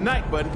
Night, buddy.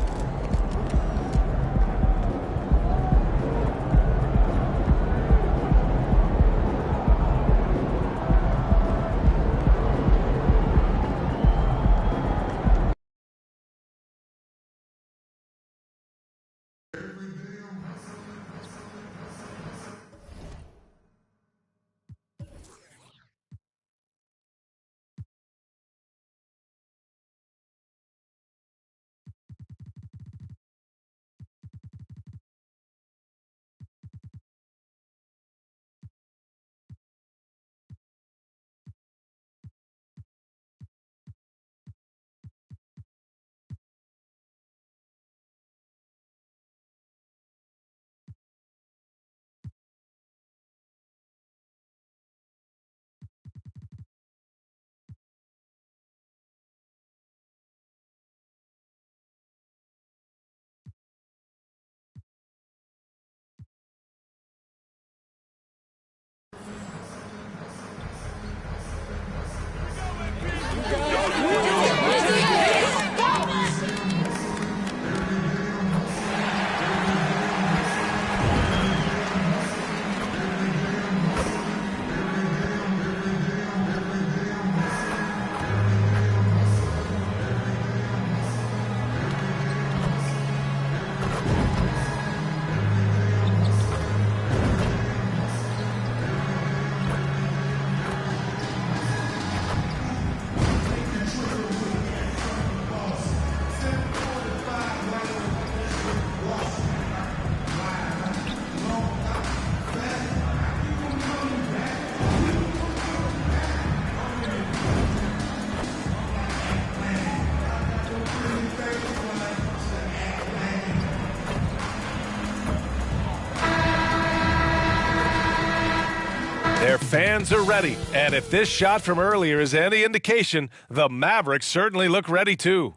Their fans are ready, and if this shot from earlier is any indication, the Mavericks certainly look ready too.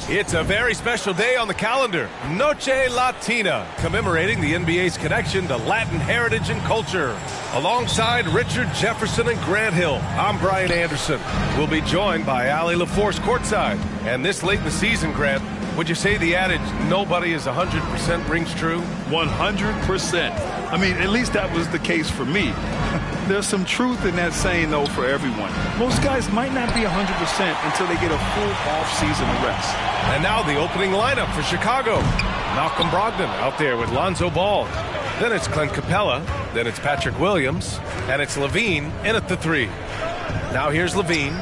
It's a very special day on the calendar, Noche Latina, commemorating the NBA's connection to Latin heritage and culture. Alongside Richard Jefferson and Grant Hill, I'm Brian Anderson. We'll be joined by Allie LaForce courtside. And this late in the season, Grant, would you say the adage, nobody is 100% rings true? 100%. I mean, at least that was the case for me. There's some truth in that saying, though, for everyone. Most guys might not be 100% until they get a full off-season rest. And now the opening lineup for Chicago. Malcolm Brogdon out there with Lonzo Ball. Then it's Clint Capella. Then it's Patrick Williams. And it's LaVine in at the 3. Now here's LaVine.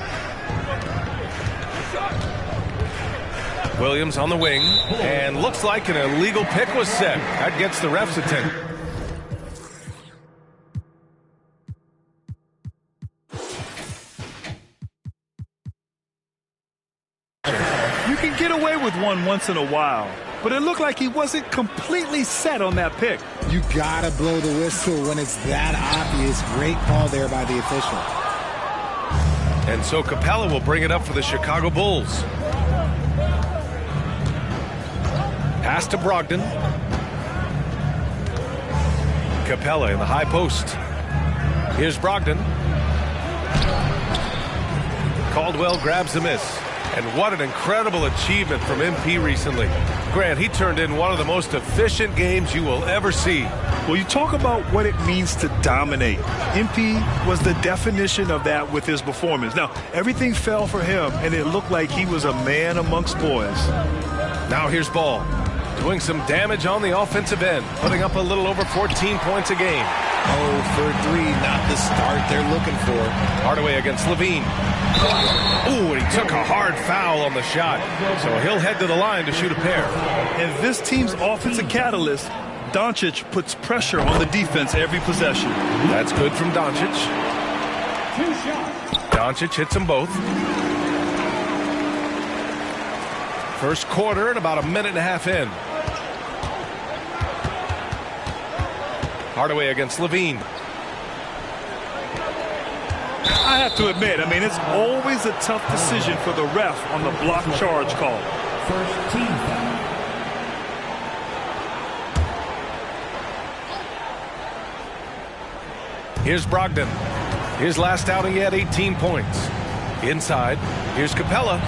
Williams on the wing. And looks like an illegal pick was set. That gets the refs' attention. You can get away with one once in a while, but it looked like he wasn't completely set on that pick. You gotta blow the whistle when it's that obvious. Great call there by the official. And so Capella will bring it up for the Chicago Bulls. Pass to Brogdon. Capella in the high post. Here's Brogdon. Caldwell grabs the miss. And what an incredible achievement from MP recently. Grant, he turned in one of the most efficient games you will ever see. Well, you talk about what it means to dominate. MP was the definition of that with his performance. Now, everything fell for him, and it looked like he was a man amongst boys. Now here's Ball, doing some damage on the offensive end, putting up a little over 14 points a game. 0 for 3, not the start they're looking for. Hardaway against LaVine. Ooh, and he took a hard foul on the shot. So he'll head to the line to shoot a pair. And this team's offensive catalyst, Doncic, puts pressure on the defense every possession. That's good from Doncic. Doncic hits them both. First quarter and about a minute and a half in. Hardaway against LaVine. I have to admit, I mean, it's always a tough decision for the ref on the block charge call. First team foul. Here's Brogdon. His last outing, he had 18 points. Inside, here's Capella.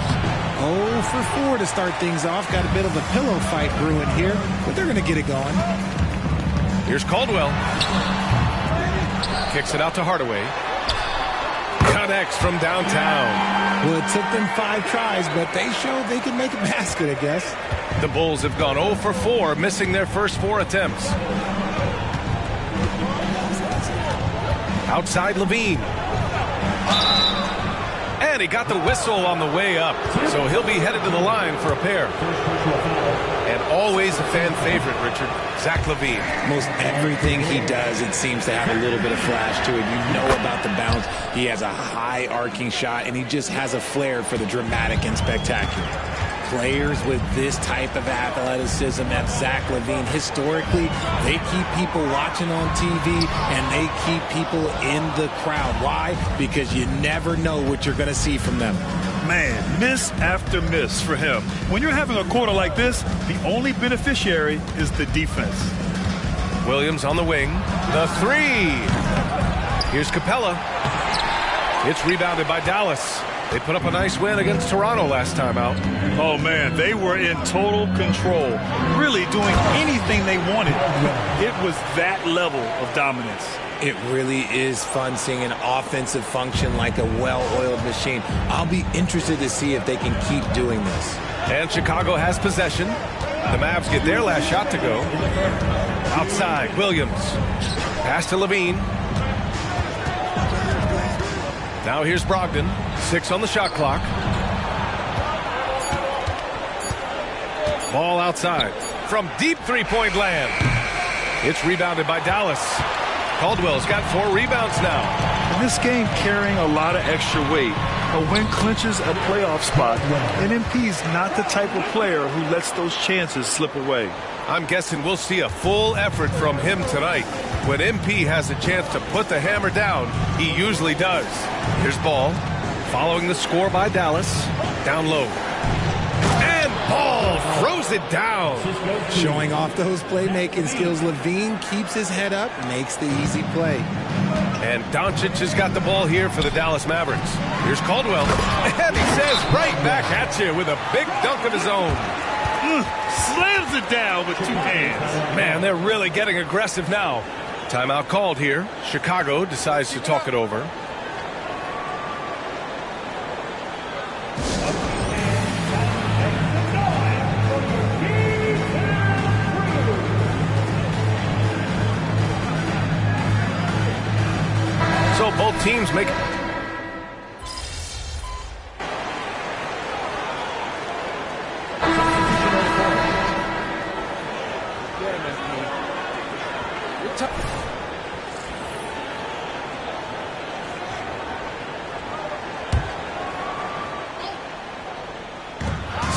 0 for 4 to start things off. Got a bit of a pillow fight brewing here, but they're going to get it going. Here's Caldwell. Kicks it out to Hardaway. Connects from downtown. Well, it took them 5 tries, but they showed they can make a basket, I guess. The Bulls have gone 0 for 4, missing their first 4 attempts. Outside Levine. And he got the whistle on the way up, so he'll be headed to the line for a pair. And always a fan favorite, Richard, Zach LaVine. Most everything he does, it seems to have a little bit of flash to it. You know about the bounce. He has a high arcing shot, and he just has a flair for the dramatic and spectacular. Players with this type of athleticism at Zach LaVine, historically, they keep people watching on TV and they keep people in the crowd. Why? Because you never know what you're going to see from them. Man, miss after miss for him. When you're having a quarter like this, the only beneficiary is the defense. Williams on the wing. The 3. Here's Capella. It's rebounded by Dallas. They put up a nice win against Toronto last time out. Oh, man, they were in total control, really doing anything they wanted. It was that level of dominance. It really is fun seeing an offensive function like a well-oiled machine. I'll be interested to see if they can keep doing this. And Chicago has possession. The Mavs get their last shot to go. Outside, Williams. Pass to Levine. Now here's Brogdon. 6 on the shot clock. Ball outside. From deep three-point land. It's rebounded by Dallas. Caldwell's got 4 rebounds now. In this game carrying a lot of extra weight, a win clinches a playoff spot, and MP's not the type of player who lets those chances slip away. I'm guessing we'll see a full effort from him tonight. When MP has a chance to put the hammer down, he usually does. Here's Ball, following the score by Dallas. Down low. And Ball throws it down. Showing off those playmaking skills, Levine keeps his head up, makes the easy play. And Doncic has got the ball here for the Dallas Mavericks. Here's Caldwell. And he says right back at you with a big dunk of his own. Slams it down with 2 hands. Man, they're really getting aggressive now. Timeout called here. Chicago decides to talk it over. So both teams make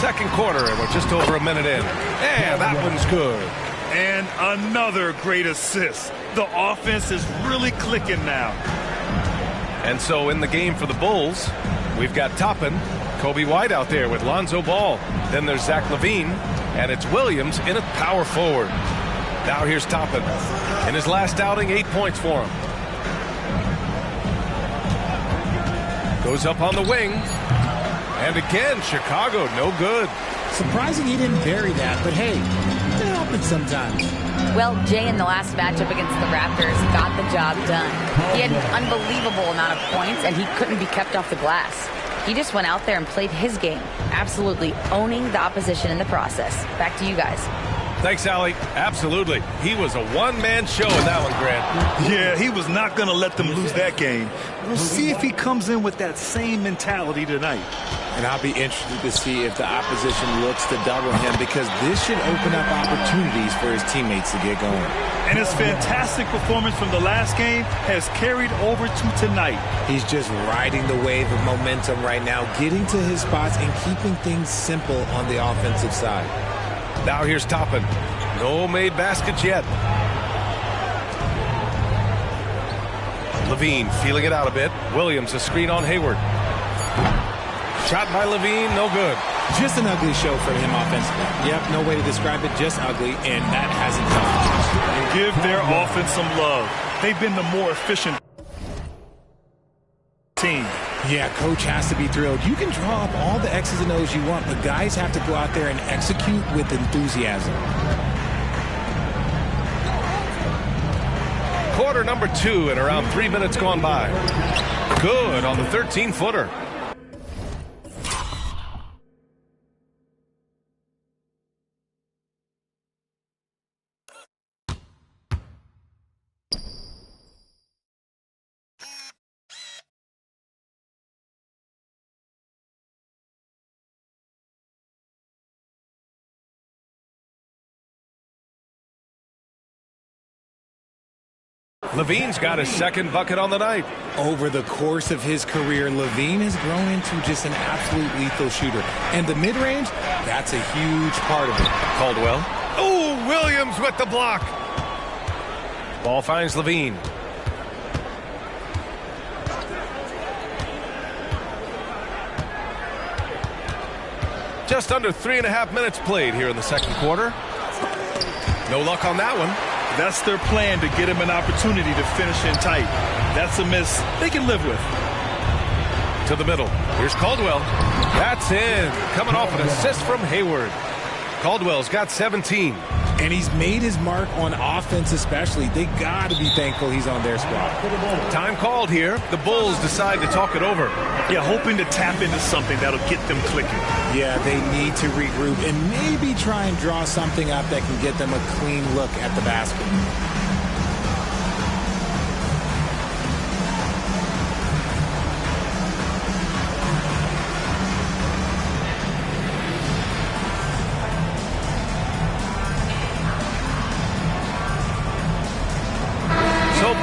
second quarter, and we're just over a minute in. And that one's good. And another great assist. The offense is really clicking now. And so in the game for the Bulls, we've got Toppin, Kobe White out there with Lonzo Ball. Then there's Zach LaVine, and it's Williams in at power forward. Now here's Toppin. In his last outing, 8 points for him. Goes up on the wing. And again, Chicago, no good. Surprising he didn't bury that, but hey, it happens sometimes. Well, Jay in the last matchup against the Raptors got the job done. He had an unbelievable amount of points, and he couldn't be kept off the glass. He just went out there and played his game, absolutely owning the opposition in the process. Back to you guys. Thanks, Allie. Absolutely. He was a one-man show in that one, Grant. Yeah, he was not going to let them lose that game. We'll see if he comes in with that same mentality tonight. And I'll be interested to see if the opposition looks to double him, because this should open up opportunities for his teammates to get going. And his fantastic performance from the last game has carried over to tonight. He's just riding the wave of momentum right now, getting to his spots and keeping things simple on the offensive side. Now here's Toppin. No made baskets yet. Levine feeling it out a bit. Williams a screen on Hayward. Shot by Levine, no good. Just an ugly show for him offensively. Yep, no way to describe it, just ugly, and that hasn't changed. Give their offense some love. They've been the more efficient team. Yeah, coach has to be thrilled. You can draw up all the X's and O's you want, but guys have to go out there and execute with enthusiasm. Quarter number 2 and around 3 minutes gone by. Good on the 13-footer. LaVine's got his second bucket on the night. Over the course of his career, LaVine has grown into just an absolute lethal shooter. And the mid-range, that's a huge part of it. Caldwell. Oh, Williams with the block. Ball finds LaVine. Just under 3.5 minutes played here in the second quarter. No luck on that one. That's their plan, to get him an opportunity to finish in tight. That's a miss they can live with. To the middle. Here's Caldwell. That's in. Coming off an assist from Hayward. Caldwell's got 17. And he's made his mark on offense especially. They got to be thankful he's on their squad. Time called here. The Bulls decide to talk it over. Yeah, hoping to tap into something that'll get them clicking. Yeah, they need to regroup and maybe try and draw something up that can get them a clean look at the basket.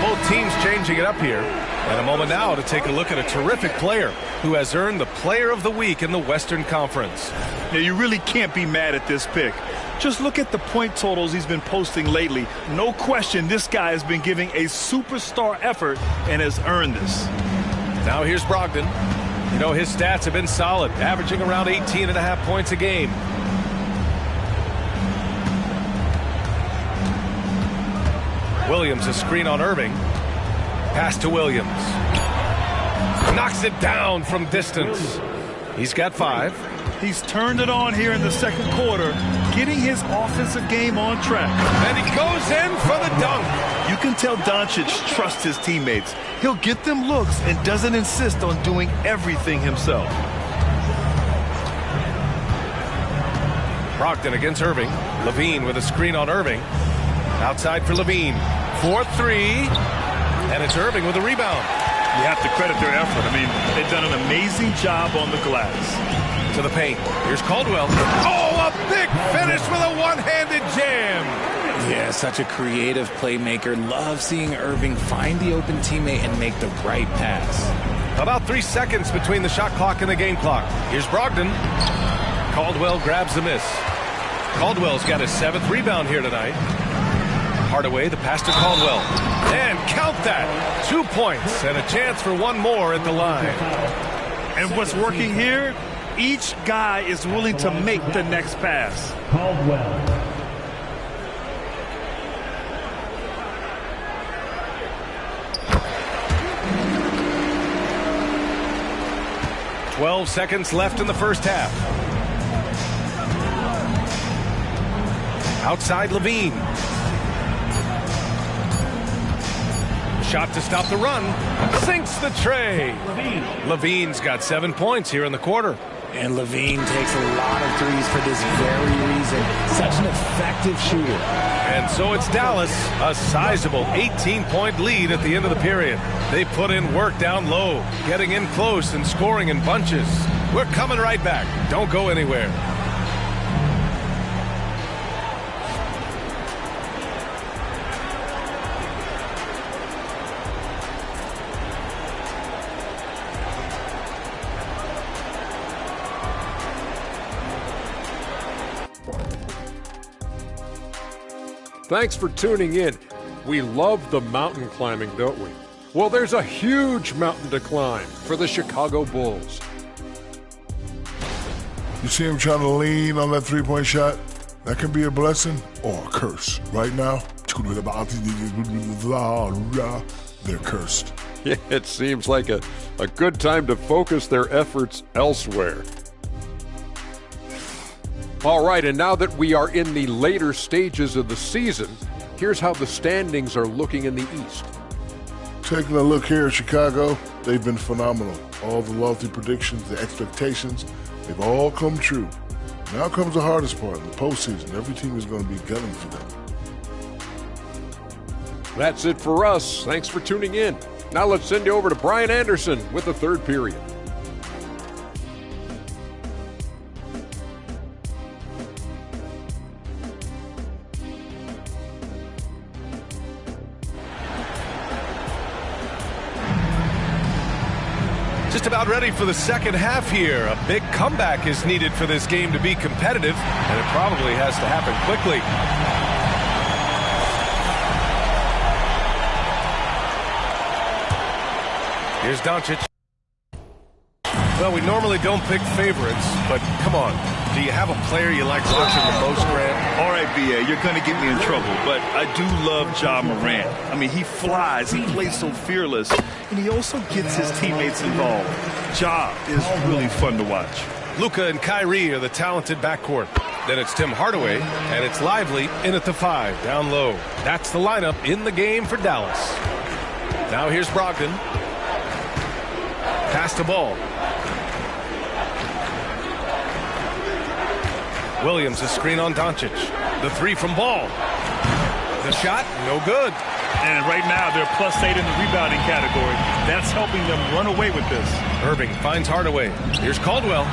Both teams changing it up here. And a moment now to take a look at a terrific player who has earned the Player of the Week in the Western Conference. Yeah, you really can't be mad at this pick. Just look at the point totals he's been posting lately. No question this guy has been giving a superstar effort and has earned this. Now here's Brogdon. You know, his stats have been solid, averaging around 18.5 points a game. Williams, a screen on Irving. Pass to Williams. Knocks it down from distance. He's got 5. He's turned it on here in the second quarter, getting his offensive game on track. And he goes in for the dunk. You can tell Doncic trusts his teammates. He'll get them looks and doesn't insist on doing everything himself. Brogdon against Irving. LaVine with a screen on Irving. Outside for LaVine. 4-3. And it's Irving with a rebound. You have to credit their effort. I mean, they've done an amazing job on the glass. To the paint. Here's Caldwell. Oh, a big finish with a one-handed jam. Yeah, such a creative playmaker. Love seeing Irving find the open teammate and make the right pass. About 3 seconds between the shot clock and the game clock. Here's Brogdon. Caldwell grabs the miss. Caldwell's got his 7th rebound here tonight. Hardaway, the pass to Caldwell. And count that. 2 points and a chance for one more at the line. And what's working here, each guy is willing to make the next pass. Caldwell. 12 seconds left in the first half. Outside LaVine. Shot to stop the run. Sinks the tray. LaVine's got 7 points here in the quarter. And LaVine takes a lot of threes for this very reason. Such an effective shooter. And so it's Dallas, a sizable 18-point lead at the end of the period. They put in work down low, getting in close and scoring in bunches. We're coming right back. Don't go anywhere. Thanks for tuning in. We love the mountain climbing, don't we? Well, there's a huge mountain to climb for the Chicago Bulls. You see him trying to lean on that three-point shot? That can be a blessing or a curse. Right now, they're cursed. Yeah, it seems like a good time to focus their efforts elsewhere. All right, and now that we are in the later stages of the season, here's how the standings are looking in the East. Taking a look here at Chicago, they've been phenomenal. All the lofty predictions, the expectations, they've all come true. Now comes the hardest part, the postseason. Every team is going to be gunning for them. That's it for us. Thanks for tuning in. Now let's send you over to Brian Anderson with the third period. Just about ready for the second half here. A big comeback is needed for this game to be competitive, and it probably has to happen quickly. Here's Doncic. Well, we normally don't pick favorites, but come on. Do you have a player you like watching the most, Grant? All right, B.A., you're going to get me in trouble, but I do love Ja Morant. I mean, he flies, he plays so fearless, and he also gets his teammates involved. Ja is really fun to watch. Luka and Kyrie are the talented backcourt. Then it's Tim Hardaway, and it's Lively in at the 5, down low. That's the lineup in the game for Dallas. Now here's Brogdon. Pass the ball. Williams, a screen on Doncic. The 3 from Ball. The shot, no good. And right now, they're +8 in the rebounding category. That's helping them run away with this. Irving finds Hardaway. Here's Caldwell.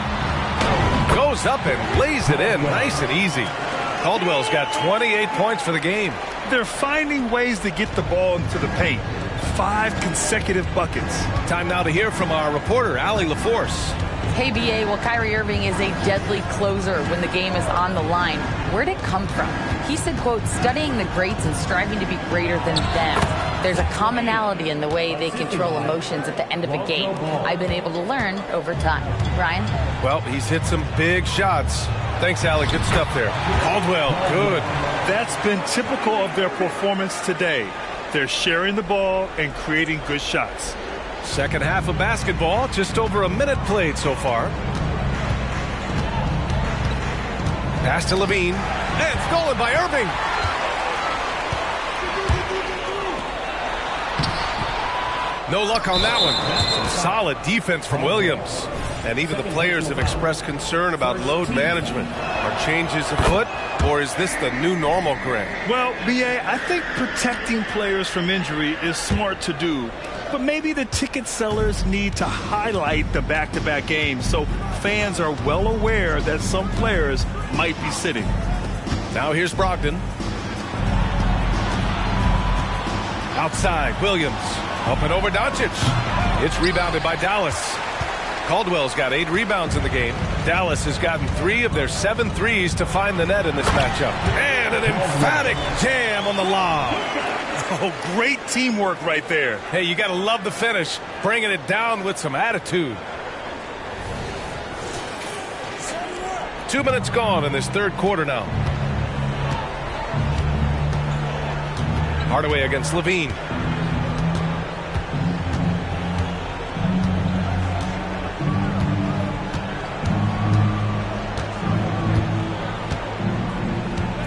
Goes up and lays it in, nice and easy. Caldwell's got 28 points for the game. They're finding ways to get the ball into the paint. 5 consecutive buckets. Time now to hear from our reporter, Allie LaForce. Hey, BA, well, Kyrie Irving is a deadly closer when the game is on the line. Where'd it come from? He said, quote, studying the greats and striving to be greater than them. There's a commonality in the way they control emotions at the end of a game. I've been able to learn over time. Ryan? Well, he's hit some big shots. Thanks, Allie. Good stuff there. Caldwell, good. That's been typical of their performance today. They're sharing the ball and creating good shots. Second half of basketball, just over a minute played so far. Pass to Levine, and stolen by Irving. No luck on that one. Some solid defense from Williams. And even the players have expressed concern about load management. Are changes afoot, or is this the new normal, Greg? Well, B.A., I think protecting players from injury is smart to do. But maybe the ticket sellers need to highlight the back-to-back games so fans are well aware that some players might be sitting. Now here's Brogdon. Outside, Williams. Up and over Doncic. It's rebounded by Dallas. Caldwell's got 8 rebounds in the game. Dallas has gotten 3 of their 7 threes to find the net in this matchup. And an emphatic jam on the lob. Oh, great teamwork right there. Hey, you got to love the finish. Bringing it down with some attitude. 2 minutes gone in this third quarter now. Hardaway against Levine.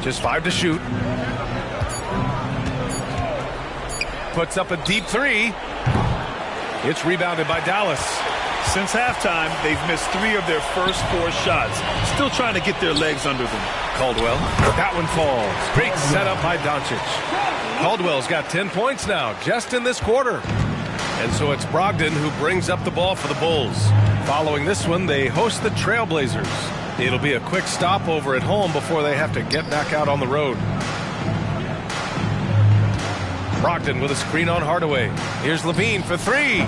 Just 5 to shoot. Puts up a deep 3. It's rebounded by Dallas. Since halftime, they've missed 3 of their first 4 shots. Still trying to get their legs under them. Caldwell. That one falls. Great setup by Doncic. Caldwell's got 10 points now, just in this quarter. And so it's Brogdon who brings up the ball for the Bulls. Following this one, they host the Trailblazers. It'll be a quick stopover at home before they have to get back out on the road. Brogdon with a screen on Hardaway. Here's Levine for 3.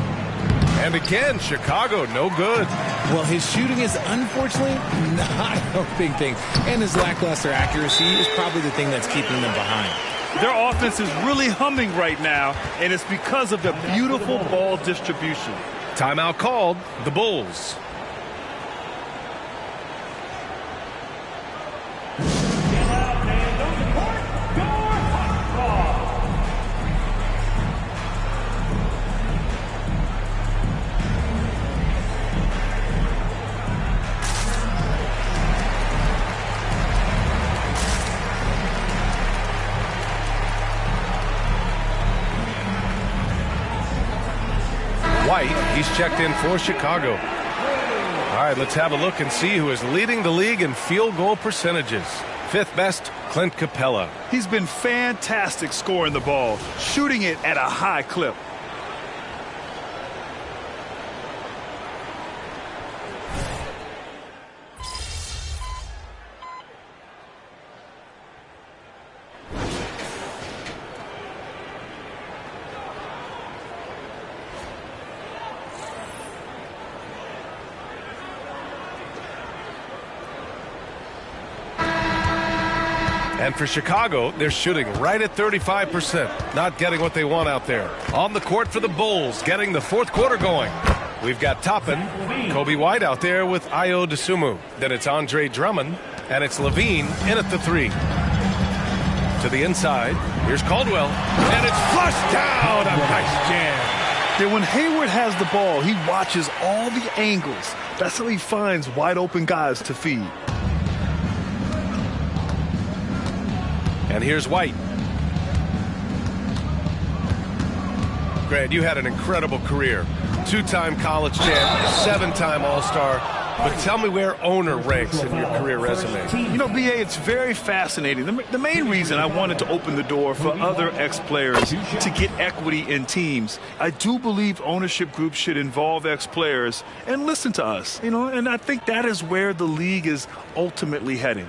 And again, Chicago, no good. Well, his shooting is unfortunately not helping things. And his lackluster accuracy is probably the thing that's keeping them behind. Their offense is really humming right now, and it's because of the beautiful ball distribution. Timeout called, the Bulls. White, he's checked in for Chicago. All right, let's have a look and see who is leading the league in field goal percentages. Fifth best, Clint Capella. He's been fantastic scoring the ball, shooting it at a high clip. And for Chicago, they're shooting right at 35%, not getting what they want out there. On the court for the Bulls, getting the fourth quarter going. We've got Toppin, Kobe White out there with Ayo Dosunmu. Then it's Andre Drummond, and it's Levine in at the 3. To the inside, here's Caldwell, and it's flushed down. A nice jam. Yeah, when Hayward has the ball, he watches all the angles. That's how he finds wide open guys to feed. And here's White. Grant, you had an incredible career. 2-time college champ, 7-time All-Star. But tell me where owner ranks in your career resume. You know, B.A., it's very fascinating. The main reason I wanted to open the door for other ex-players to get equity in teams, I do believe ownership groups should involve ex-players and listen to us. You know, and I think that is where the league is ultimately heading.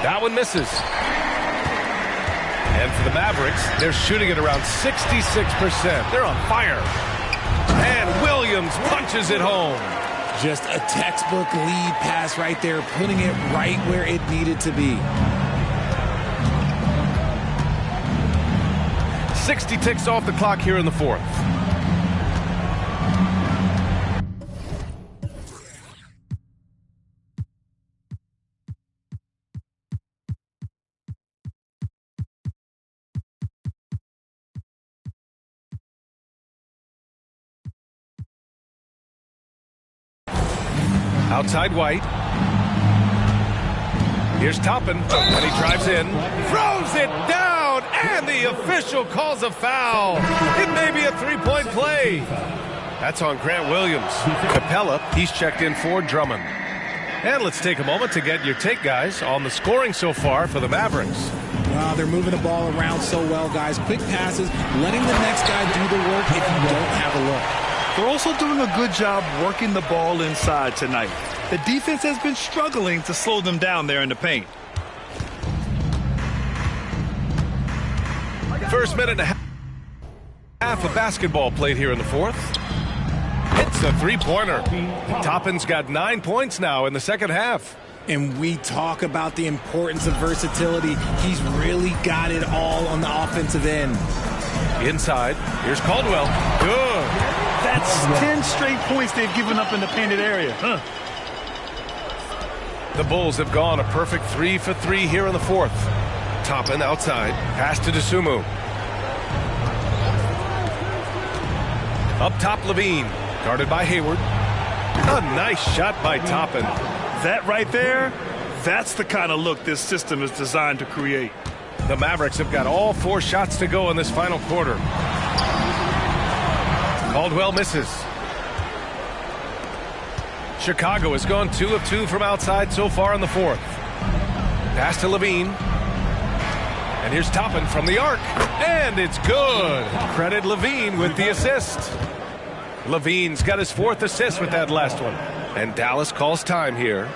That one misses. And for the Mavericks, they're shooting at around 66%. They're on fire. And Williams punches it home. Just a textbook lead pass right there, putting it right where it needed to be. 60 ticks off the clock here in the fourth. Outside White. Here's Toppin, and he drives in, throws it down, and the official calls a foul. It may be a three-point play. That's on Grant Williams. Capella, he's checked in for Drummond. And let's take a moment to get your take, guys, on the scoring so far for the Mavericks. Wow, they're moving the ball around so well, guys. Quick passes, letting the next guy do the work if you don't have a look. They're also doing a good job working the ball inside tonight. The defense has been struggling to slow them down there in the paint. First minute and a half of basketball played here in the fourth. It's a three-pointer. Toppin's got 9 points now in the second half. And we talk about the importance of versatility. He's really got it all on the offensive end. Inside, here's Caldwell. Good. That's 10 straight points they've given up in the painted area. The Bulls have gone a perfect 3 for 3 here in the fourth. Toppin outside, pass to Dosunmu. Up top, Levine, guarded by Hayward. A nice shot by Toppin. That right there, that's the kind of look this system is designed to create. The Mavericks have got all 4 shots to go in this final quarter. Caldwell misses. Chicago has gone 2 of 2 from outside so far in the fourth. Pass to Levine. And here's Toppin from the arc. And it's good. Credit Levine with the assist. Levine's got his 4th assist with that last one. And Dallas calls time here.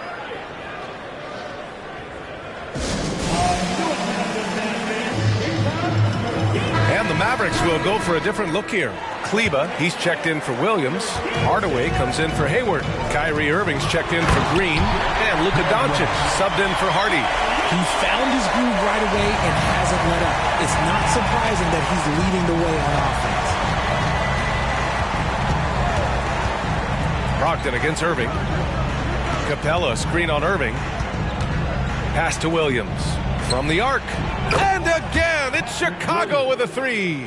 And the Mavericks will go for a different look here. Kleba, he's checked in for Williams. Hardaway comes in for Hayward. Kyrie Irving's checked in for Green. And Luka Doncic subbed in for Hardy. He found his groove right away and hasn't let up. It's not surprising that he's leading the way on offense. Brogdon against Irving. Capella, screen on Irving. Pass to Williams. From the arc. And again, it's Chicago with a 3.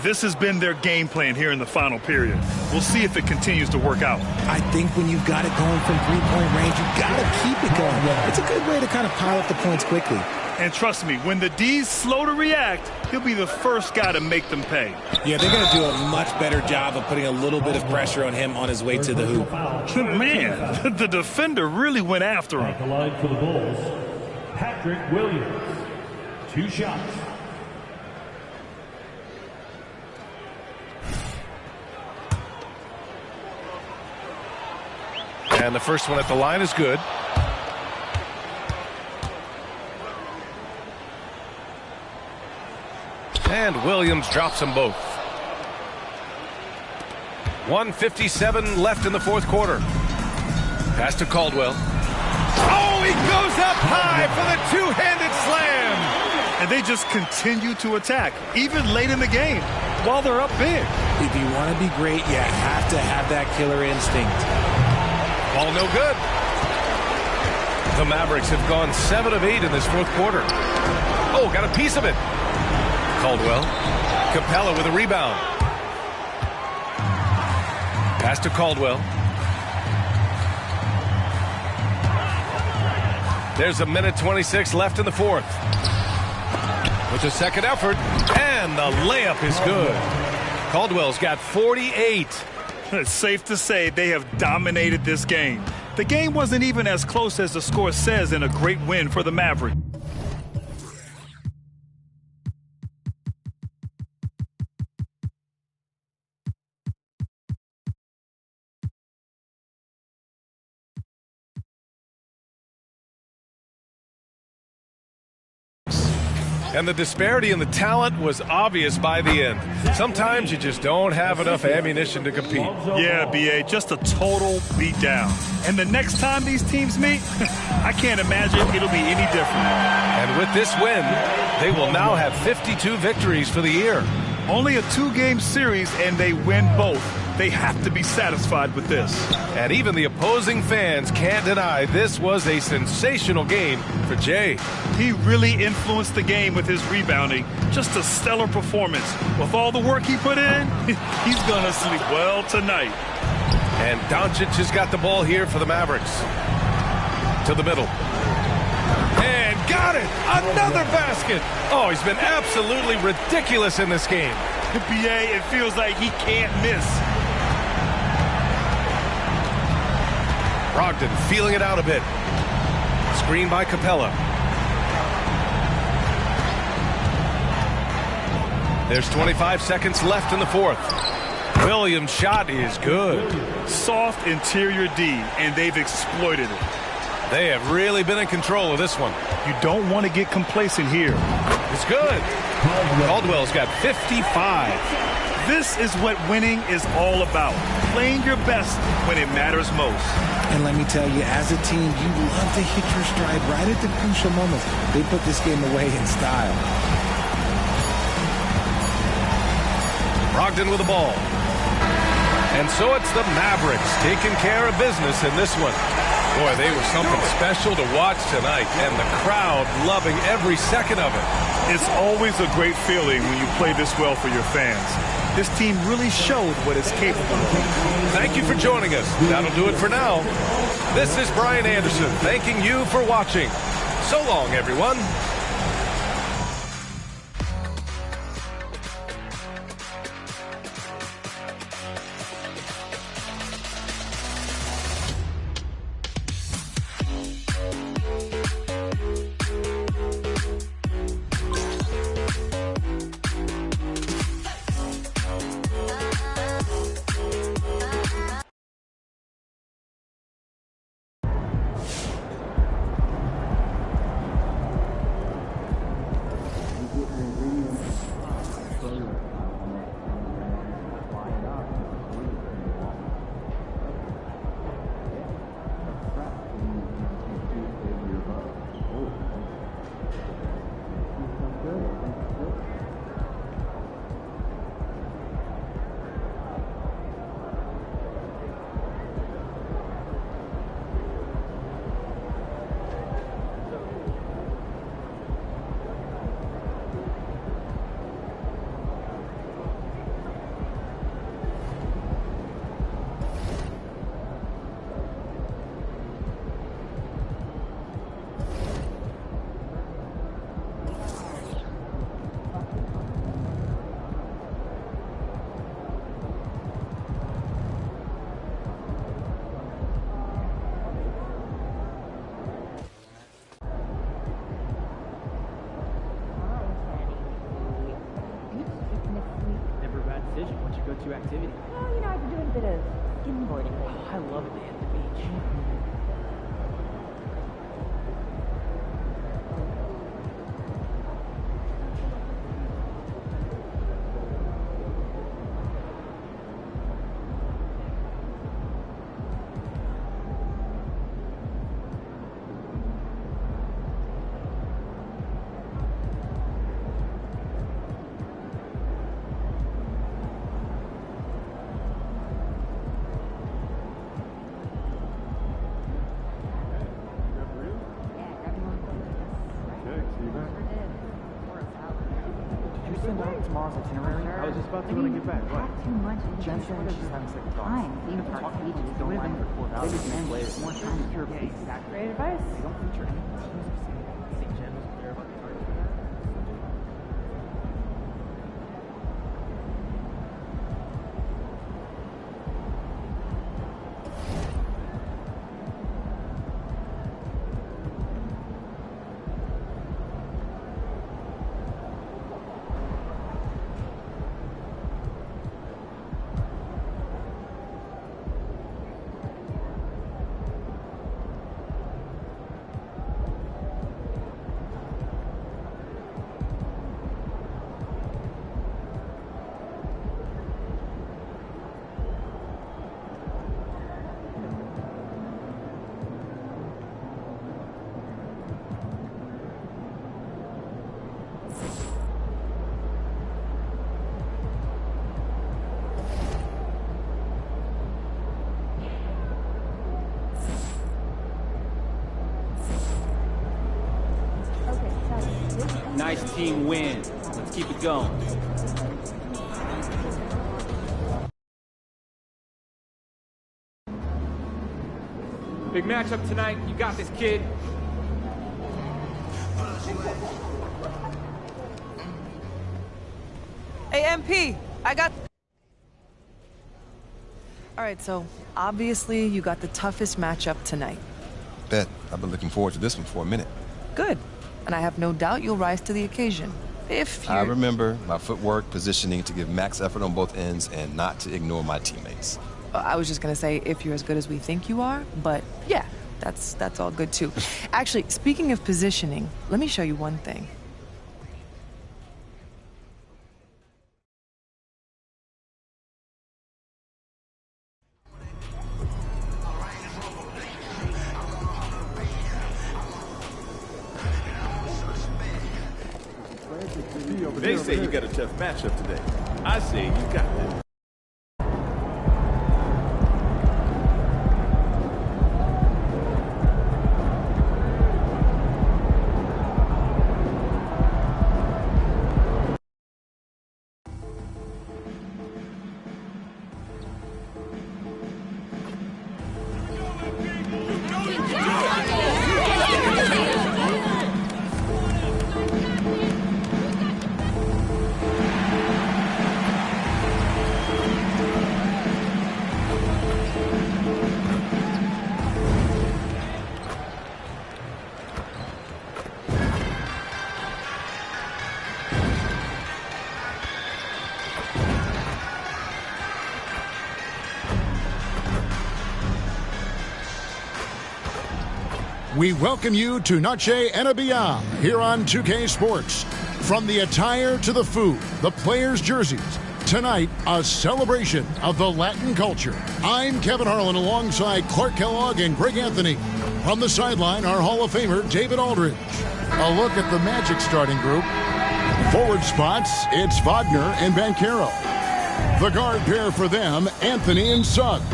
This has been their game plan here in the final period. We'll see if it continues to work out. I think when you've got it going from three-point range, you've got to keep it going. It's a good way to kind of pile up the points quickly. And trust me, when the D's slow to react, he'll be the first guy to make them pay. Yeah, they're going to do a much better job of putting a little bit of pressure on him on his way to the hoop. Man, the defender really went after him. At the line for the Bulls, Patrick Williams. 2 shots. And the first one at the line is good. And Williams drops them both. 1:57 left in the fourth quarter. Pass to Caldwell. Oh, he goes up high for the two-handed slam. And they just continue to attack, even late in the game, while they're up big. If you want to be great, you have to have that killer instinct. Ball no good. The Mavericks have gone 7 of 8 in this fourth quarter. Oh, got a piece of it. Caldwell. Capella with a rebound. Pass to Caldwell. There's a minute 26 left in the fourth. With the second effort, and the layup is good. Caldwell's got 48. It's safe to say they have dominated this game. The game wasn't even as close as the score says in a great win for the Mavericks. And the disparity in the talent was obvious by the end. Sometimes you just don't have enough ammunition to compete. Yeah, B.A., just a total beatdown. And the next time these teams meet, I can't imagine it'll be any different. And with this win, they will now have 52 victories for the year. Only a 2-game series, and they win both. They have to be satisfied with this. And even the opposing fans can't deny this was a sensational game for Jay. He really influenced the game with his rebounding. Just a stellar performance. With all the work he put in, he's going to sleep well tonight. And Doncic has got the ball here for the Mavericks. To the middle. And got it! Another basket! Oh, he's been absolutely ridiculous in this game. B.A., it feels like he can't miss. Brogdon feeling it out a bit. Screen by Capella. There's 25 seconds left in the fourth. Williams' shot is good. Soft interior D, and they've exploited it. They have really been in control of this one. You don't want to get complacent here. It's good. Caldwell's got 55. This is what winning is all about. Playing your best when it matters most. And let me tell you, as a team, you love to hit your stride right at the crucial moments. They put this game away in style. Brogdon with the ball. And so it's the Mavericks taking care of business in this one. Boy, they were something special to watch tonight, and the crowd loving every second of it. It's always a great feeling when you play this well for your fans. This team really showed what it's capable of. Thank you for joining us. That'll do it for now. This is Brian Anderson thanking you for watching. So long, everyone. go-to activity? Well, I've been doing a bit of skimboarding. Oh, I love it at the beach. Tomorrow's itinerary? I was just about to get back. What? Too much. Jen said she's having second thoughts. Fine. Theme park pages. Don't mind for 4 hours. More time to pure peace. Great advice. They don't feature any teams of St. Jen wasn't there about the party for that. Nice team win. Let's keep it going. Big matchup tonight. You got this, kid. Hey, MP, I got... All right, so obviously you got the toughest matchup tonight. Bet. I've been looking forward to this one for a minute. Good. And I have no doubt you'll rise to the occasion. If you... I remember my footwork, positioning to give max effort on both ends and not to ignore my teammates. I was just going to say if you're as good as we think you are, but yeah, that's all good too. Actually, speaking of positioning, let me show you one thing. They say you got a tough matchup today. I say you got this. We welcome you to Noche and Beyond here on 2K Sports. From the attire to the food, the players' jerseys, tonight a celebration of the Latin culture. I'm Kevin Harlan alongside Clark Kellogg and Greg Anthony. From the sideline, our Hall of Famer David Aldridge. A look at the Magic starting group. Forward spots, it's Wagner and Banchero. The guard pair for them, Anthony and Suggs.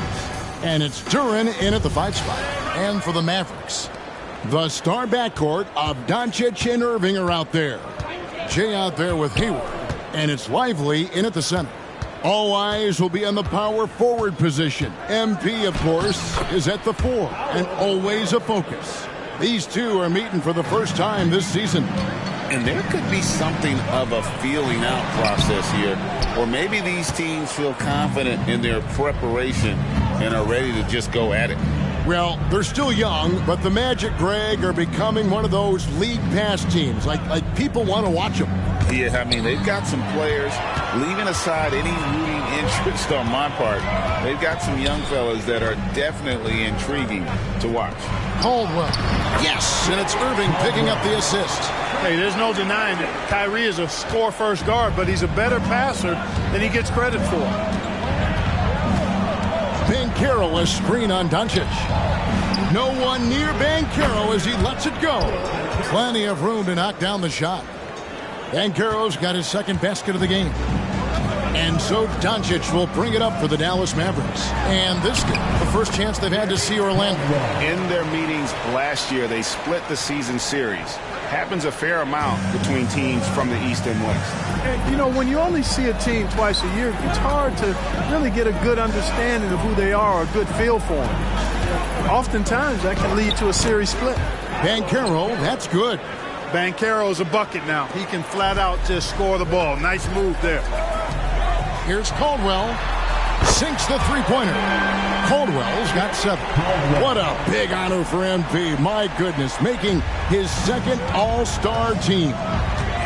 And it's Duran in at the 5 spot. And for the Mavericks, the star backcourt of Doncic and Irving are out there. Jay out there with Hayward, and it's Lively in at the center. All eyes will be on the power forward position. MP, of course, is at the 4, and always a focus. These two are meeting for the first time this season. And there could be something of a feeling out process here, or maybe these teams feel confident in their preparation and are ready to just go at it. Well, they're still young, but the Magic, Greg, are becoming one of those league pass teams. Like people want to watch them. Yeah, I mean, they've got some players leaving aside any rooting interest on my part, they've got some young fellas that are definitely intriguing to watch. Caldwell. Yes, and it's Irving picking up the assist. Hey, there's no denying that Kyrie is a score-first guard, but he's a better passer than he gets credit for. Banchero, a screen on Doncic. No one near Banchero as he lets it go. Plenty of room to knock down the shot. Banchero's got his second basket of the game. And so Doncic will bring it up for the Dallas Mavericks. And this game, the first chance they've had to see Orlando. In their meetings last year, they split the season series. Happens a fair amount between teams from the East and West. And, you know, when you only see a team twice a year, it's hard to really get a good understanding of who they are or a good feel for them. Oftentimes, that can lead to a series split. Banchero, that's good. Banchero's a bucket now. He can flat out just score the ball. Nice move there. Here's Caldwell. Sinks the three-pointer. Caldwell's got 7. What a big honor for MP. My goodness, making his second All-Star team.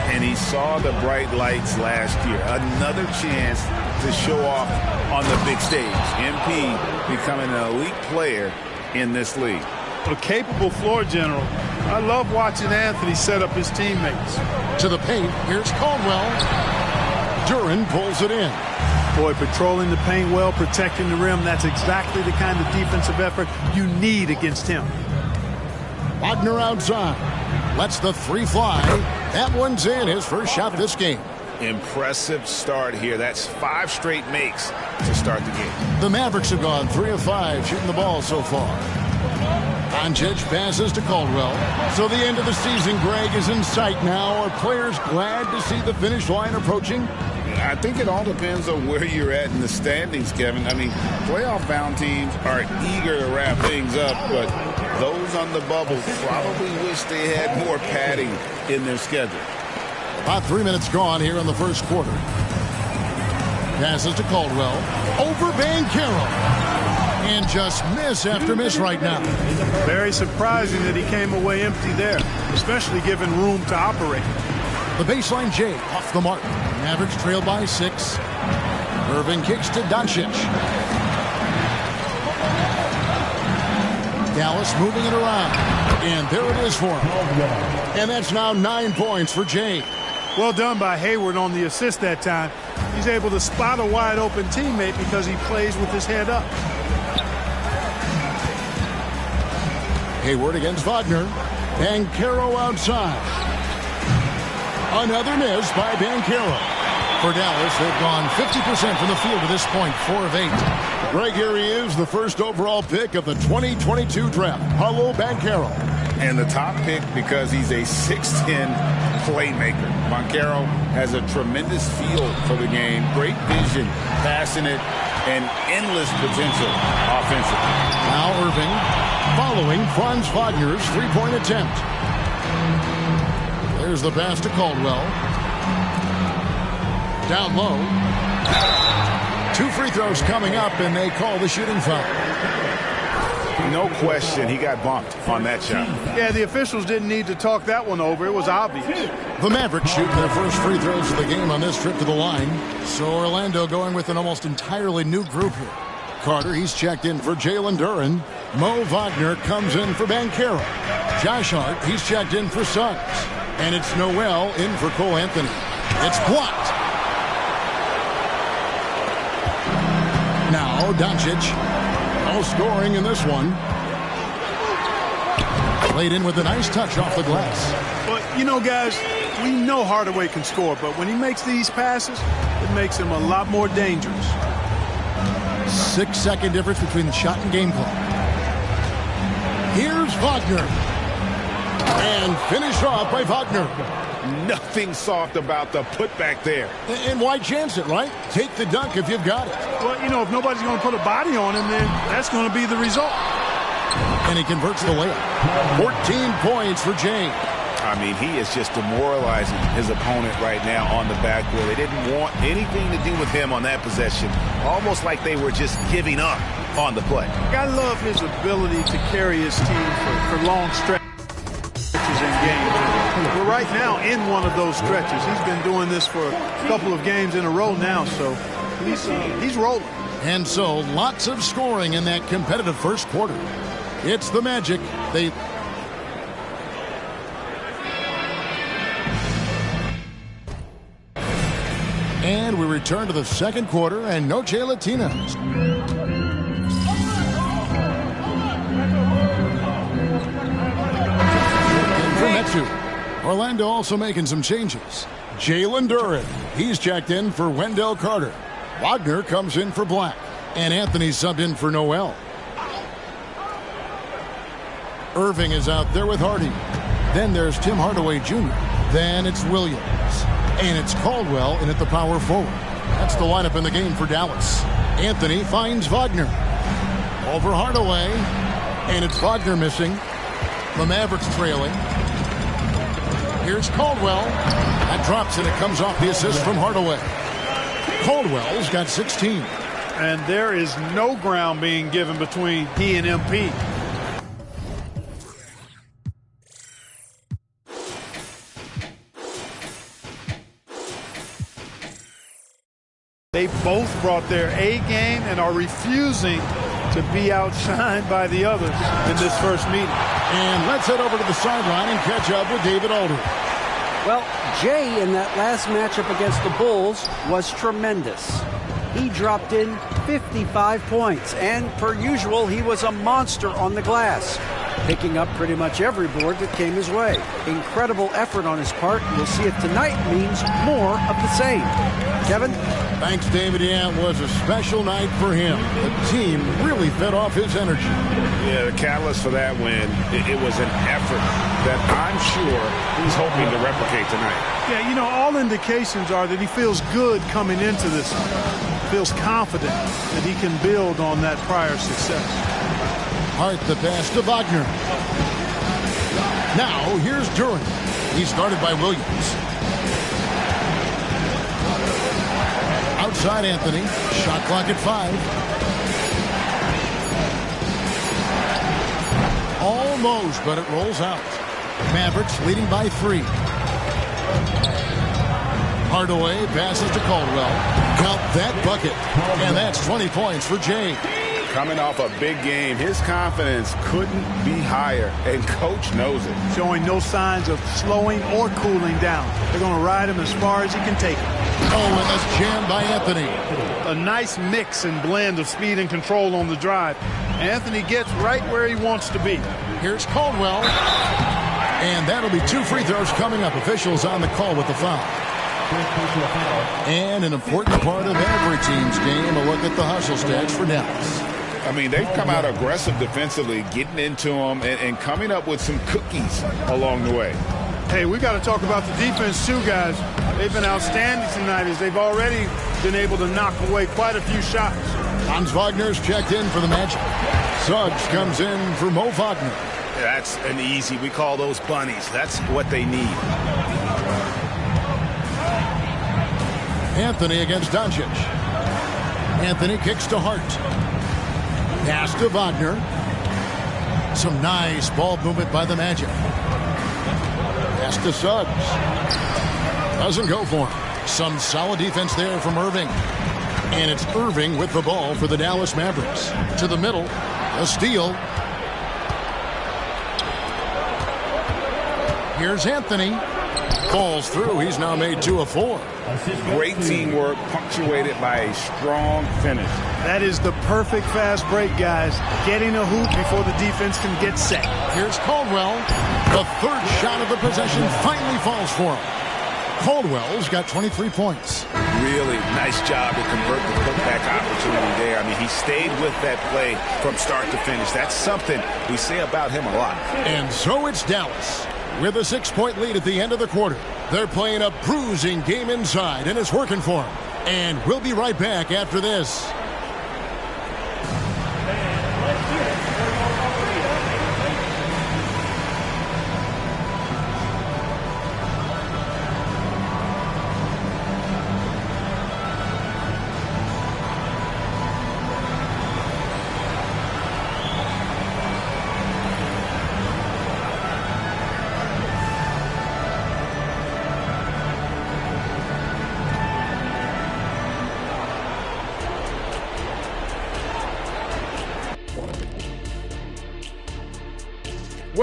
And he saw the bright lights last year. Another chance to show off on the big stage. MP becoming an elite player in this league. A capable floor general. I love watching Anthony set up his teammates. To the paint, here's Caldwell. Duran pulls it in. Boy, patrolling the paint well, protecting the rim, that's exactly the kind of defensive effort you need against him. Wagner outside. Lets the three fly. That one's in, his first shot this game. Impressive start here. That's 5 straight makes to start the game. The Mavericks have gone 3 of 5 shooting the ball so far. Doncic passes to Caldwell. So the end of the season, Greg, is in sight now. Are players glad to see the finish line approaching? I think it all depends on where you're at in the standings, Kevin. I mean, playoff-bound teams are eager to wrap things up, but those on the bubble probably wish they had more padding in their schedule. About 3 minutes gone here in the first quarter. Passes to Caldwell. Over Banchero. And just miss after miss right now. Very surprising that he came away empty there, especially given room to operate. The baseline J off the mark. Mavericks trail by 6. Irving kicks to Doncic. Dallas moving it around. And there it is for him. And that's now 9 points for Jay. Well done by Hayward on the assist that time. He's able to spot a wide open teammate because he plays with his head up. Hayward against Wagner. Banchero outside. Another miss by Banchero. For Dallas, they've gone 50% from the field to this point, 4 of 8. Greg, here he is, the first overall pick of the 2022 draft, Paolo Banchero. And the top pick because he's a 6'10 playmaker. Banchero has a tremendous feel for the game, great vision, passing it, and endless potential offensively. Now Irving following Franz Wagner's three-point attempt. There's the pass to Caldwell. Down low. 2 free throws coming up, and they call the shooting foul. No question, he got bumped on that shot. Yeah, the officials didn't need to talk that one over. It was obvious. The Mavericks shoot their first free throws of the game on this trip to the line. So Orlando going with an almost entirely new group here. Carter, he's checked in for Jalen Duran. Mo Wagner comes in for Banchero. Josh Hart, he's checked in for Suggs. And it's Noel in for Cole Anthony. It's blocked. Now Doncic. No scoring in this one. Played in with a nice touch off the glass. But, you know, guys, we know Hardaway can score, but when he makes these passes, it makes him a lot more dangerous. 6-second difference between the shot and game clock. Here's Wagner. And finished off by Wagner. Nothing soft about the putback there. And why chance it, right? Take the dunk if you've got it. Well, you know, if nobody's going to put a body on him, then that's going to be the result. And he converts the layup. 14 points for James. I mean, he is just demoralizing his opponent right now on the backboard. They didn't want anything to do with him on that possession. Almost like they were just giving up on the play. I love his ability to carry his team for long stretches in games. We're right now in one of those stretches. He's been doing this for a couple of games in a row now, so he's rolling. And so lots of scoring in that competitive first quarter. It's the Magic. And we return to the second quarter and Noche Latinos. Orlando also making some changes. Jalen Duren, he's checked in for Wendell Carter. Wagner comes in for Black. And Anthony subbed in for Noel. Irving is out there with Hardy. Then there's Tim Hardaway Jr. Then it's Williams. And it's Caldwell in at the power forward. That's the lineup in the game for Dallas. Anthony finds Wagner. Over Hardaway. And it's Wagner missing. The Mavericks trailing. Here's Caldwell. That drops and it comes off the assist from Hardaway. Caldwell's got 16. And there is no ground being given between he and MP. They both brought their A game and are refusing to be outshined by the others in this first meeting. And let's head over to the sideline and catch up with David Aldridge. Well, Jay in that last matchup against the Bulls was tremendous. He dropped in 55 points, and per usual, he was a monster on the glass, picking up pretty much every board that came his way. Incredible effort on his part. We'll see if tonight means more of the same. Kevin? Thanks, David. Yeah, it was a special night for him. The team really fed off his energy. Yeah, the catalyst for that win, it was an effort that I'm sure he's hoping to replicate tonight. Yeah, you know, all indications are that he feels good coming into this. Feels confident that he can build on that prior success. Hart the pass to Wagner. Now here's Duren. He's guarded by Williams. Outside Anthony. Shot clock at 5. Almost, but it rolls out. Mavericks leading by 3. Hardaway passes to Caldwell. Count that bucket. And that's 20 points for Jay. Coming off a big game, his confidence couldn't be higher, and coach knows it. Showing no signs of slowing or cooling down. They're going to ride him as far as he can take him. Oh, and that's jammed by Anthony. A nice mix and blend of speed and control on the drive. Anthony gets right where he wants to be. Here's Caldwell. And that'll be 2 free throws coming up. Officials on the call with the foul. And an important part of every team's game, a look at the hustle stats for Dallas. I mean, they've come out aggressive defensively, getting into them and coming up with some cookies along the way. Hey, we got to talk about the defense too, guys. They've been outstanding tonight as they've already been able to knock away quite a few shots. Hans Wagner's checked in for the Magic. Suggs comes in for Mo Wagner. That's an easy. We call those bunnies. That's what they need. Anthony against Doncic. Anthony kicks to Hart. Pass to Wagner. Some nice ball movement by the Magic. Pass to Suggs. Doesn't go for him. Some solid defense there from Irving. And it's Irving with the ball for the Dallas Mavericks. To the middle. A steal. Here's Anthony. Falls through. He's now made 2 of 4. Great teamwork punctuated by a strong finish. That is the perfect fast break, guys. Getting a hoop before the defense can get set. Here's Caldwell. The third shot of the possession finally falls for him. Caldwell's got 23 points. Really nice job to convert the putback opportunity there. I mean, he stayed with that play from start to finish. That's something we say about him a lot. And so it's Dallas with a 6-point lead at the end of the quarter. They're playing a bruising game inside, and it's working for them. And we'll be right back after this.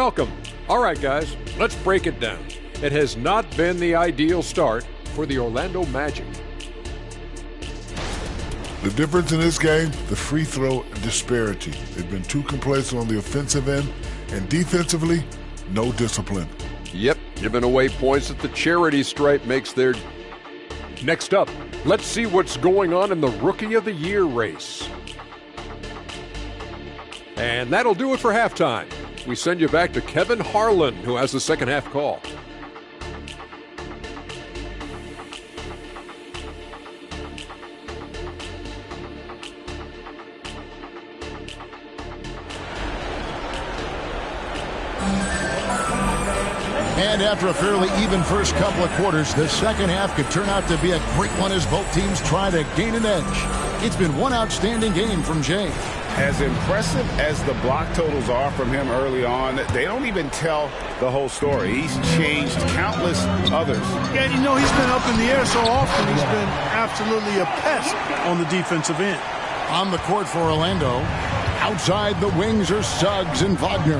welcome. All right, guys, let's break it down. It has not been the ideal start for the Orlando Magic. The difference in this game, the free throw disparity. They've been too complacent on the offensive end, and defensively, no discipline. Yep, giving away points at the charity stripe makes their... Next up, let's see what's going on in the Rookie of the Year race. And that'll do it for halftime. We send you back to Kevin Harlan, who has the second half call. And after a fairly even first couple of quarters, the second half could turn out to be a great one as both teams try to gain an edge. It's been one outstanding game from Jay. As impressive as the block totals are from him early on, they don't even tell the whole story. He's changed countless others. Yeah, you know, he's been up in the air so often. He's been absolutely a pest on the defensive end. On the court for Orlando, outside the wings are Suggs and Wagner.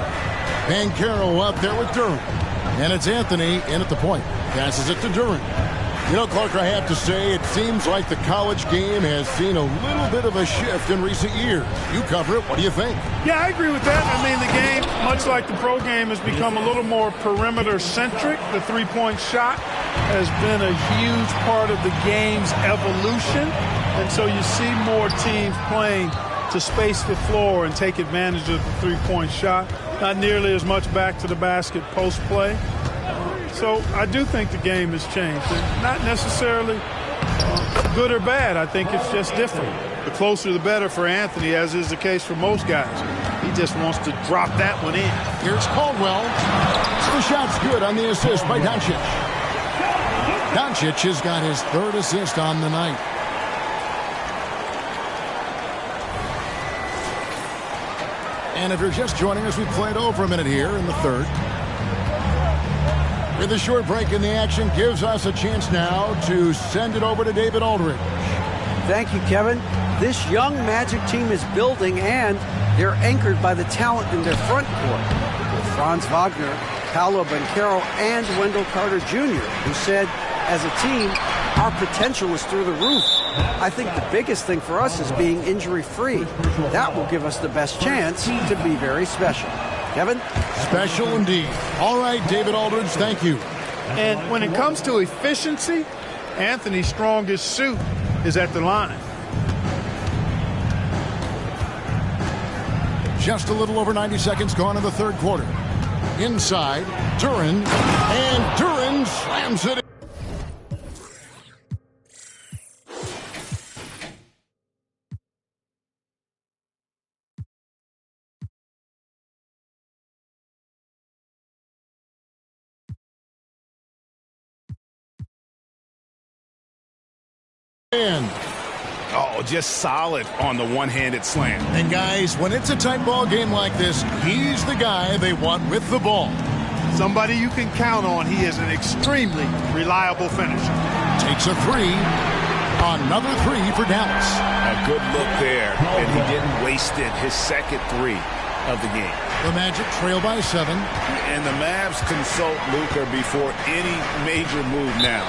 Banchero up there with Duren. And it's Anthony in at the point. Passes it to Duren. You know, Clark, I have to say, it seems like the college game has seen a little bit of a shift in recent years. You cover it. What do you think? Yeah, I agree with that. I mean, the game, much like the pro game, has become a little more perimeter-centric. The three-point shot has been a huge part of the game's evolution. And so you see more teams playing to space the floor and take advantage of the three-point shot. Not nearly as much back to the basket post play. So I do think the game has changed. And not necessarily good or bad. I think it's just different. The closer the better for Anthony, as is the case for most guys. He just wants to drop that one in. Here's Caldwell. The shot's good on the assist by Doncic. Doncic has got his third assist on the night. And if you're just joining us, we played over a minute here in the third. With a short break in the action, gives us a chance now to send it over to David Aldridge. Thank you, Kevin. This young Magic team is building, and they're anchored by the talent in their front court. With Franz Wagner, Paolo Banchero, and Wendell Carter Jr., who said, as a team, our potential is through the roof. I think the biggest thing for us is being injury-free. That will give us the best chance to be very special. Kevin? Special indeed. All right, David Aldridge, thank you. And when it comes to efficiency, Anthony's strongest suit is at the line. Just a little over 90 seconds gone in the third quarter. Inside, Duren, and Duren slams it in. Oh, just solid on the one-handed slam. And guys, when it's a tight ball game like this, he's the guy they want with the ball. Somebody you can count on. He is an extremely reliable finisher. Takes a three. Another three for Dallas. A good look there, and he didn't waste it. His second three of the game. The Magic trail by 7. And the Mavs consult Luka before any major move now.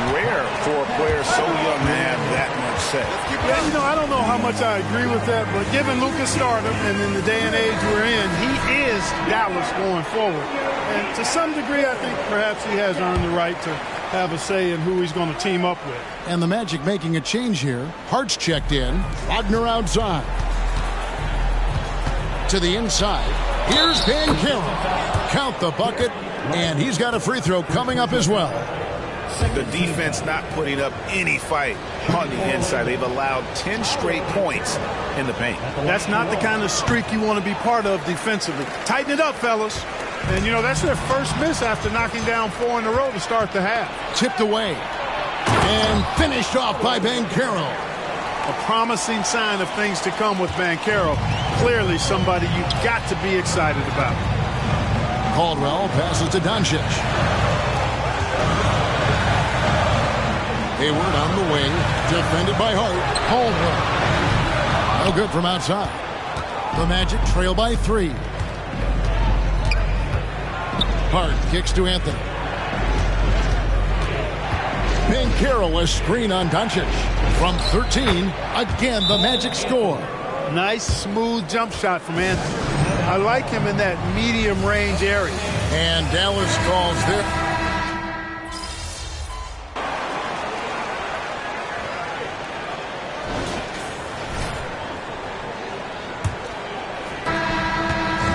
Rare for a player so young to have that much say. Yeah, you know, I don't know how much I agree with that, but given Luka's stardom and in the day and age we're in, he is Dallas going forward. And to some degree, I think perhaps he has earned the right to have a say in who he's going to team up with. And the Magic making a change here. Hart's checked in. Wagner outside. To the inside. Here's Banchero. Count the bucket, and he's got a free throw coming up as well. The defense not putting up any fight on the inside. They've allowed 10 straight points in the paint. That's not the kind of streak you want to be part of defensively. Tighten it up, fellas. And, you know, that's their first miss after knocking down 4 in a row to start the half. Tipped away. And finished off by Banchero. A promising sign of things to come with Banchero. Clearly somebody you've got to be excited about. Caldwell passes to Doncic. Hayward on the wing, defended by Hart. Caldwell. No good from outside. The Magic trail by 3. Hart kicks to Anthony. Banchero, a screen on Doncic. From 13, again the Magic score. Nice, smooth jump shot from Anthony. I like him in that medium range area. And Dallas calls this.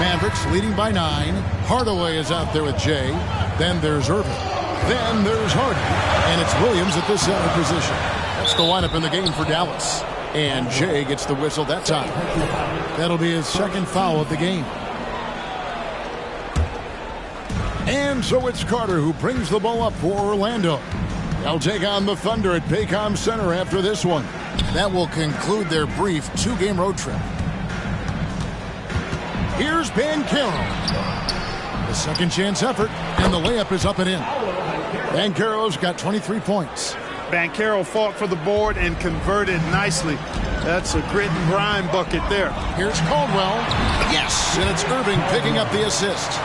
Mavericks leading by 9. Hardaway is out there with Jay. Then there's Irving. Then there's Harden. And it's Williams at the center position. That's the lineup in the game for Dallas. And Jay gets the whistle that time. That'll be his second foul of the game. And so it's Carter who brings the ball up for Orlando. They'll take on the Thunder at Paycom Center after this one. That will conclude their brief 2-game road trip. Here's Banchero. The second chance effort, and the layup is up and in. Banchero's got 23 points. Banchero fought for the board and converted nicely. That's a grit and grind bucket there. Here's Caldwell. Yes, and it's Irving picking up the assist.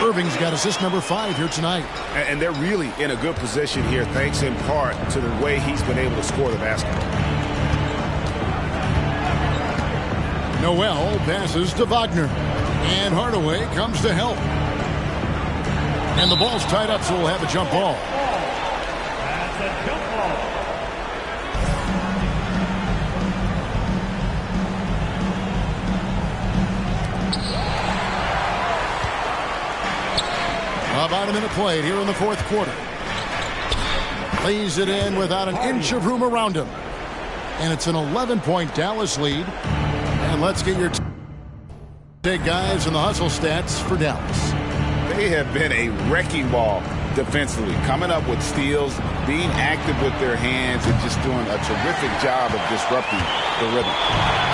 Irving's got assist number 5 here tonight. And they're really in a good position here, thanks in part to the way he's been able to score the basketball. Noel passes to Wagner. And Hardaway comes to help. And the ball's tied up, so we'll have a jump ball. About a minute played here in the fourth quarter. Lays it in without an inch of room around him. And it's an 11-point Dallas lead. And let's get your take, guys, and the hustle stats for Dallas. They have been a wrecking ball defensively, coming up with steals, being active with their hands, and just doing a terrific job of disrupting the rhythm.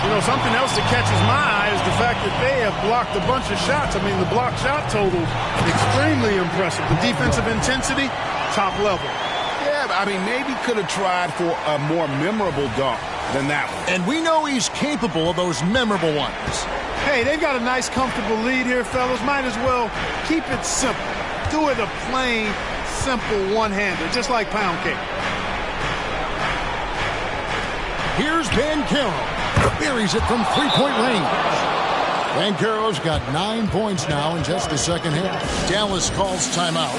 You know, something else that catches my eye is the fact that they have blocked a bunch of shots. I mean, the block shot total, extremely impressive. The defensive intensity, top level. Yeah, I mean, maybe could have tried for a more memorable dunk than that one. And we know he's capable of those memorable ones. Hey, they've got a nice, comfortable lead here, fellas. Might as well keep it simple. Do it a plain, simple one-hander, just like pound cake. Here's Banchero. Buries it from three-point range. Banchero's got 9 points now in just the second half. Dallas calls timeout.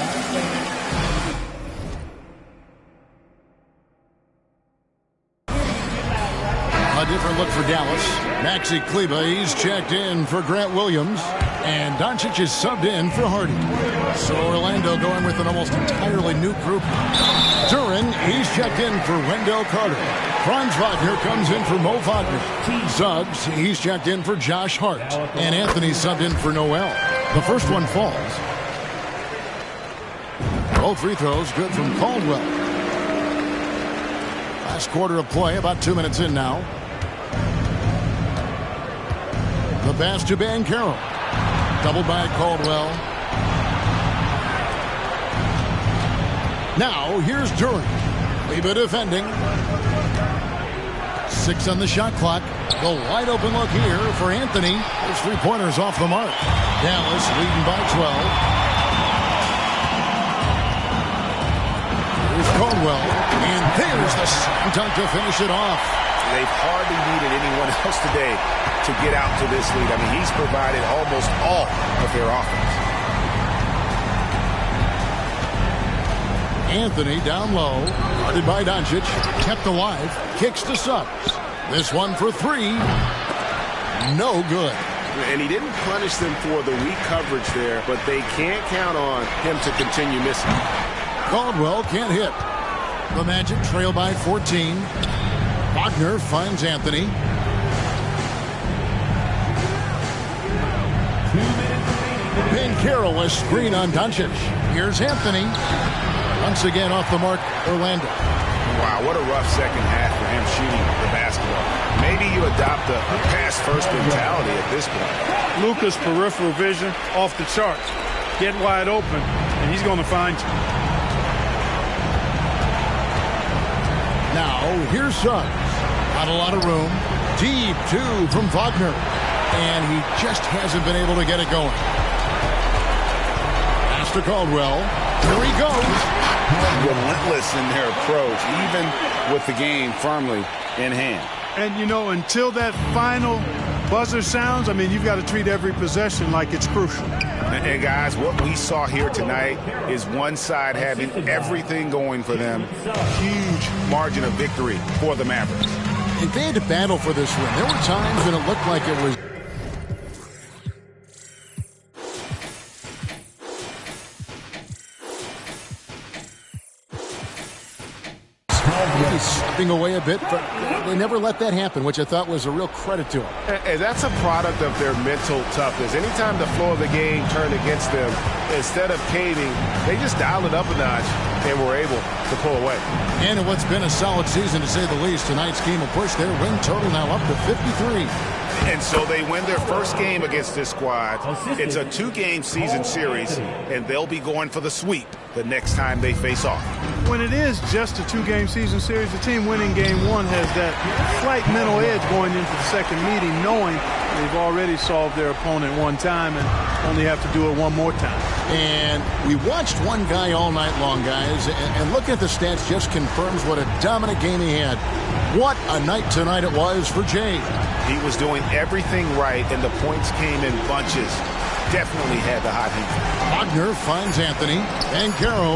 A different look for Dallas. Maxi Kleber, he's checked in for Grant Williams. And Doncic is subbed in for Hardy. So Orlando going with an almost entirely new group. Duran, he's checked in for Wendell Carter. Franz Wagner comes in for Mo Wagner. Suggs, he's checked in for Josh Hart. And Anthony subbed in for Noel. The first one falls. Both free throws good from Caldwell. Last quarter of play, about 2 minutes in now. The pass to Banchero. Doubled by Caldwell. Now, here's Duran. Kleber defending. 6 on the shot clock. The wide open look here for Anthony. His three-pointers off the mark. Dallas leading by 12. Here's Caldwell. And there's the slam dunk to finish it off. They've hardly needed anyone else today to get out to this lead. I mean, he's provided almost all of their offense. Anthony down low, guarded by Doncic, kept alive, kicks to Suggs. This one for 3, no good. And he didn't punish them for the weak coverage there, but they can't count on him to continue missing. Caldwell can't hit. The Magic trail by 14. Wagner finds Anthony. Banchero, a screen on Doncic. Here's Anthony. Once again off the mark, Orlando. Wow, what a rough second half for him shooting the basketball. Maybe you adopt a pass-first mentality at this point. Luka's peripheral vision off the charts. Get wide open, and he's going to find you. Now, here's Suggs. Not a lot of room. Deep, too, from Wagner. And he just hasn't been able to get it going. pass to Caldwell. Here he goes. Relentless in their approach, even with the game firmly in hand. And, you know, until that final buzzer sounds, I mean, you've got to treat every possession like it's crucial. And guys, what we saw here tonight is one side having everything going for them. Huge margin of victory for the Mavericks. If they had to battle for this win, there were times when it looked like it was maybe slipping away a bit, but they never let that happen, which I thought was a real credit to them. And that's a product of their mental toughness. Anytime the flow of the game turned against them, instead of caving, they just dialed it up a notch and were able to pull away. And in what's been a solid season, to say the least, tonight's game will push their win total now up to 53. And so they win their first game against this squad. It's a 2-game season series, and they'll be going for the sweep the next time they face off. When it is just a 2-game season series, the team winning game 1 has that slight mental edge going into the second meeting, knowing they've already solved their opponent one time and only have to do it one more time. And we watched one guy all night long, guys, and looking at the stats just confirms what a dominant game he had. What a night tonight it was for Jay. He was doing everything right, and the points came in bunches. Definitely had the hot hand. Wagner finds Anthony. Banchero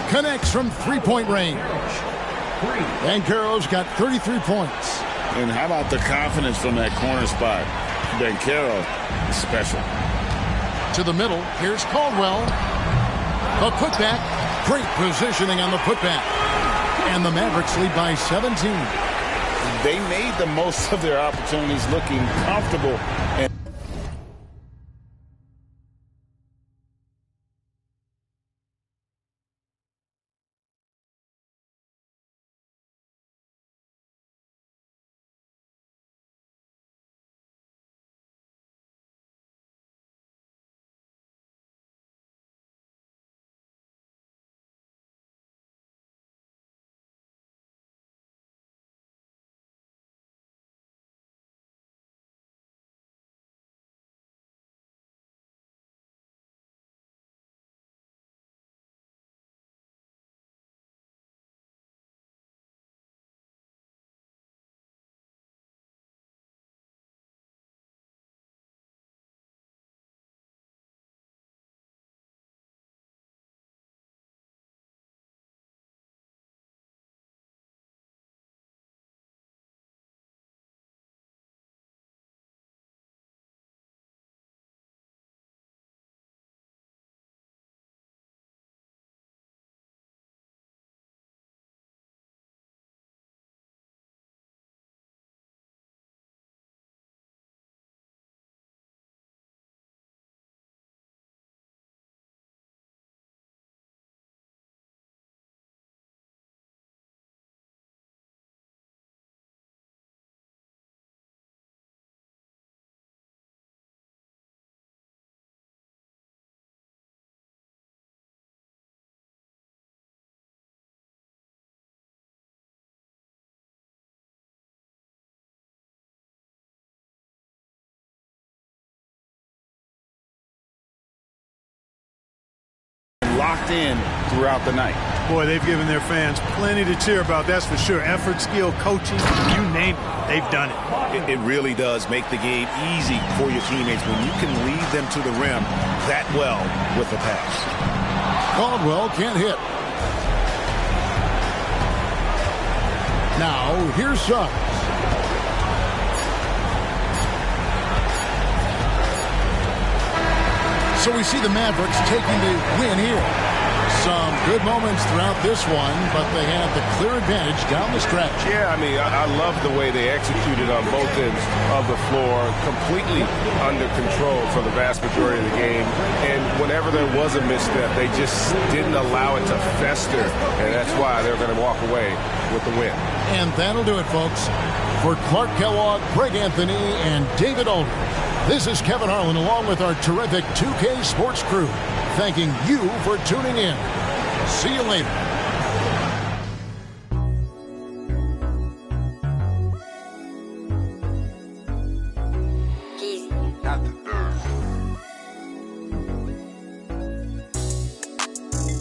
connects from three-point range. Banchero's got 33 points. And how about the confidence from that corner spot? Banchero is special. To the middle, here's Caldwell. The putback. Great positioning on the putback. And the Mavericks lead by 17. They made the most of their opportunities, looking comfortable. And locked in throughout the night. Boy, they've given their fans plenty to cheer about, that's for sure. Effort, skill, coaching, you name it, they've done it. It really does make the game easy for your teammates when you can lead them to the rim that well with the pass. Caldwell can't hit. Now, here's Suggs. So we see the Mavericks taking the win here. Some good moments throughout this one, but they had the clear advantage down the stretch. Yeah, I mean, I love the way they executed on both ends of the floor, completely under control for the vast majority of the game. And whenever there was a misstep, they just didn't allow it to fester, and that's why they're going to walk away with the win. And that'll do it, folks. For Clark Kellogg, Greg Anthony, and David Aldridge, this is Kevin Harlan along with our terrific 2K Sports crew, thanking you for tuning in. See you later. Good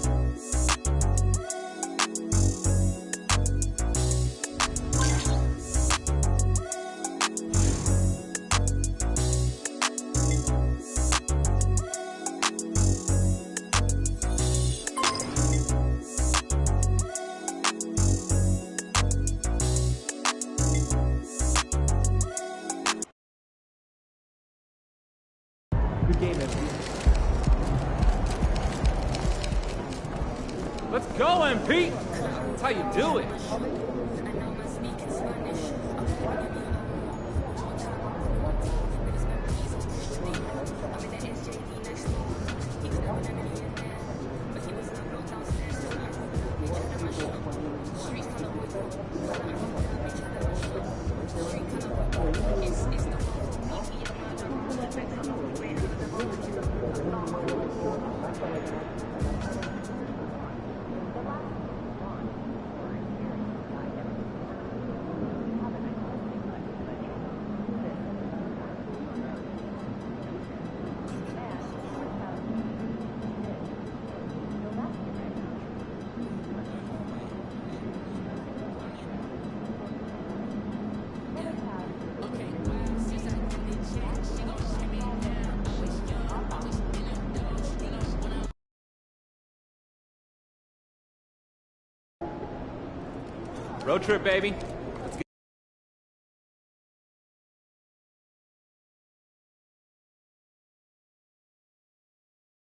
game, MP. Let's go, MP! That's how you do it. Road trip, baby.